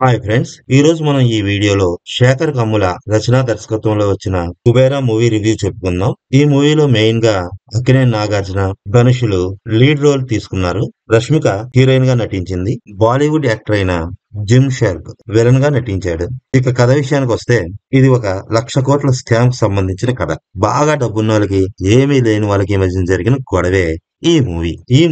Hi friends, ఈ రోజు మనం ఈ వీడియోలో శేఖర్ కమ్ముల రచనా దర్శకత్వంలో వచ్చిన కుబేరా మూవీ రివ్యూ చెప్పుకుందాం. ఈ మూవీలో మెయిన్ గా అక్కినేని నాగార్జున, ధనుషులు లీడ్ రోల్ తీసుకున్నారు. రష్మిక హీరోయిన్ గా నటించింది. బాలీవుడ్ యాక్టర్ అయిన జిమ్ షార్ప్ విలన్ గా నటించాడు. ఇక కథ విషయానికి వస్తే ఇది ఒక 1,00,00,000 స్కామ్ కు సంబంధించిన కథ. బాగా డబ్బున్న వాళ్ళకి ఏమీ లేని వాళ్ళకి మధ్య జరిగిన గొడవే ఈ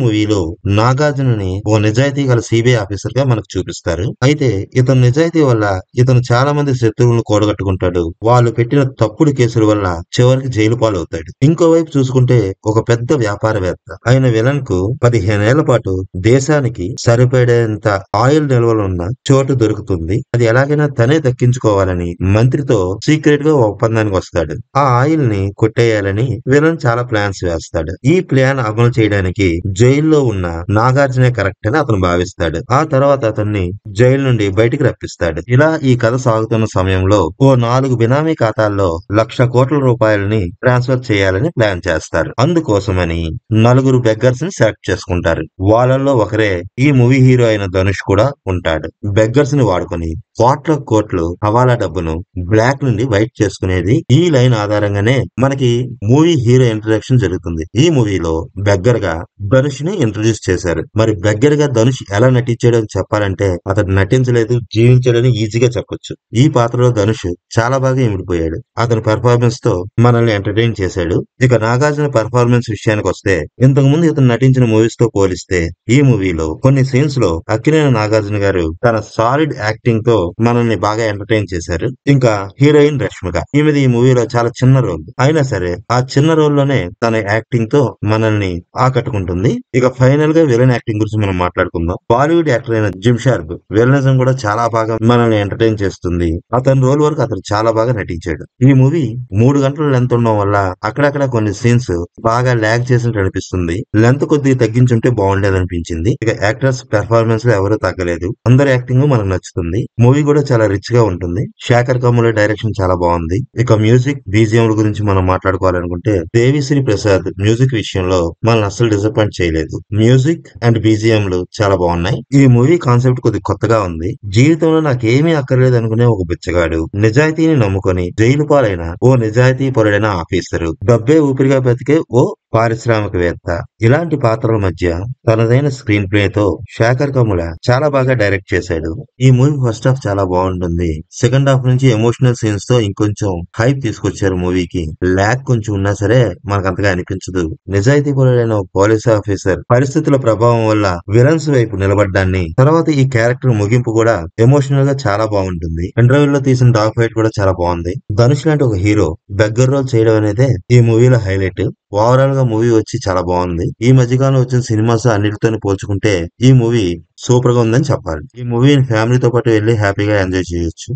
మూవీలో నాగార్జునని ఓ నిజాయితీ గల సిబిఐ ఆఫీసర్ గా మనకు చూపిస్తారు. అయితే ఇతని నిజాయితీ వల్ల ఇతను చాలా మంది శత్రువులను కూడగట్టుకుంటాడు. వాళ్ళు పెట్టిన తప్పుడు కేసుల వల్ల చివరికి జైలు పాలవుతాడు. ఇంకోవైపు చూసుకుంటే ఒక పెద్ద వ్యాపారవేత్త అయిన విలన్ కు 15 ఏళ్ల పాటు దేశానికి సరిపడేంత ఆయిల్ నిల్వలున్న చోటు దొరుకుతుంది. అది ఎలాగైనా తనే దక్కించుకోవాలని మంత్రితో సీక్రెట్ గా ఒప్పందానికి వస్తాడు. ఆ ఆయిల్ ని కొట్టేయాలని విలన్ చాలా ప్లాన్స్ వేస్తాడు. ఈ ప్లాన్ అమలు చేయడానికి జైల్లో ఉన్న నాగార్జునే కరెక్ట్ అని అతను భావిస్తాడు. ఆ తర్వాత అతన్ని జైలు నుండి బయటికి రప్పిస్తాడు. ఇలా ఈ కథ సాగుతున్న సమయంలో ఓ 4 బినామీ ఖాతాల్లో 1,00,00,000 రూపాయలని ట్రాన్స్ఫర్ చేయాలని ప్లాన్ చేస్తారు. అందుకోసమని నలుగురు బెగ్గర్స్ ని సెలెక్ట్ చేసుకుంటారు. వాళ్ళల్లో ఒకరే ఈ మూవీ హీరో అయిన ధనుష్ కూడా ఉంటాడు. బెగ్గర్స్ ని వాడుకొని కోట్ల హవాలా డబ్బును బ్లాక్ నుండి వైట్ చేసుకునేది ఈ లైన్ ఆధారంగానే మనకి మూవీ హీరో ఇంట్రడక్షన్ జరుగుతుంది. ఈ మూవీలో బెగ్గర్ గా ధనుష్ ని ఇంట్రడ్యూస్ చేశారు. మరి బెగ్గర్ గా ధనుష్ ఎలా నటించాడో చెప్పాలంటే అతడు నటించలేదు, జీవించాడని ఈజీగా చెప్పొచ్చు. ఈ పాత్రలో ధనుష్ చాలా బాగా ఇమిడిపోయాడు. అతని పెర్ఫార్మెన్స్ తో మనల్ని ఎంటర్టైన్ చేశాడు. ఇక నాగార్జున పెర్ఫార్మెన్స్ విషయానికి వస్తే ఇంతకు ముందు ఇతను నటించిన మూవీస్ తో పోలిస్తే ఈ మూవీలో కొన్ని సీన్స్ లో అక్కినేని నాగార్జున గారు తన సాలిడ్ యాక్టింగ్ తో మనల్ని బాగా ఎంటర్టైన్ చేశారు. ఇంకా హీరోయిన్ రష్మిక, ఈమెది ఈ మూవీలో చాలా చిన్న రోల్ అయినా సరే ఆ చిన్న రోల్ లోనే తన యాక్టింగ్ తో మనల్ని ఆకట్టుకుంటుంది. ఇక ఫైనల్ గా విలన్ యాక్టింగ్ గురించి మనం మాట్లాడుకుందాం. బాలీవుడ్ యాక్టర్ అయిన జిమ్ షార్ప్ విలనిజం కూడా చాలా బాగా మనల్ని ఎంటర్టైన్ చేస్తుంది. అతని రోల్ వరకు అతను చాలా బాగా నటించాడు. ఈ మూవీ 3 గంటల లెంత్ ఉండడం వల్ల అక్కడక్కడ కొన్ని సీన్స్ బాగా ల్యాగ్ చేసినట్టు అనిపిస్తుంది. లెంత్ కొద్దిగా తగ్గించుంటే బాగుండేది అనిపించింది. ఇక యాక్టర్స్ పెర్ఫార్మెన్స్ లో ఎవరు తగ్గలేదు. అందరి యాక్టింగ్ మనకు నచ్చుతుంది. మూవీ కూడా చాలా రిచ్ గా ఉంటుంది. శేఖర్ కమ్ముల డైరెక్షన్ చాలా బాగుంది. ఇక మ్యూజిక్ బీజిఎం గురించి మనం మాట్లాడుకోవాలనుకుంటే దేవిశ్రీ ప్రసాద్ మ్యూజిక్ విషయంలో మనల్ని అస్సలు డిసప్పాయింట్ చేయలేదు. మ్యూజిక్ అండ్ బీజిఎంలు చాలా బాగున్నాయి. ఈ మూవీ కాన్సెప్ట్ కొద్దిగా కొత్తగా ఉంది. జీవితంలో నాకేమీ అక్కర్లేదు అనుకునే ఒక బిచ్చగాడు నిజాయితీని నమ్ముకొని జైలు పాలైన ఓ నిజాయితీ పరుడైన ఆఫీసరు, డబ్బే ఊపిరిగా బతికే ఓ పారిశ్రామికవేత్త, ఇలాంటి పాత్రల మధ్య తనదైన స్క్రీన్ ప్లే తో శేఖర్ కమ్ముల చాలా బాగా డైరెక్ట్ చేశాడు. ఈ మూవీ ఫస్ట్ హాఫ్ చాలా బాగుంటుంది. సెకండ్ హాఫ్ నుంచి ఎమోషనల్ సీన్స్ తో ఇంకొంచెం హైప్ తీసుకొచ్చారు మూవీకి. ల్యాక్ కొంచెం ఉన్నా సరే మనకు అంతగా అనిపించదు. నిజాయితీ పరుడైన ఒక పోలీస్ ఆఫీసర్ పరిస్థితుల ప్రభావం వల్ల విలన్స్ వైపు నిలబడ్డాన్ని, తర్వాత ఈ క్యారెక్టర్ ముగింపు కూడా ఎమోషనల్ గా చాలా బాగుంటుంది. ఇంటర్వ్యూలో తీసిన డాగ్ ఫైట్ కూడా చాలా బాగుంది. ధనుష్ లాంటి ఒక హీరో బెగ్గర్ రోల్ చేయడం అనేది ఈ మూవీలో హైలైట్. ఓవరాల్ గా మూవీ వచ్చి చాలా బాగుంది. ఈ మధ్యకాలంలో వచ్చిన సినిమాస్ అన్నిటితో పోల్చుకుంటే ఈ మూవీ సూపర్ గా ఉందని చెప్పాలి. ఈ మూవీని ఫ్యామిలీతో పాటు వెళ్లి హ్యాపీగా ఎంజాయ్ చేయొచ్చు.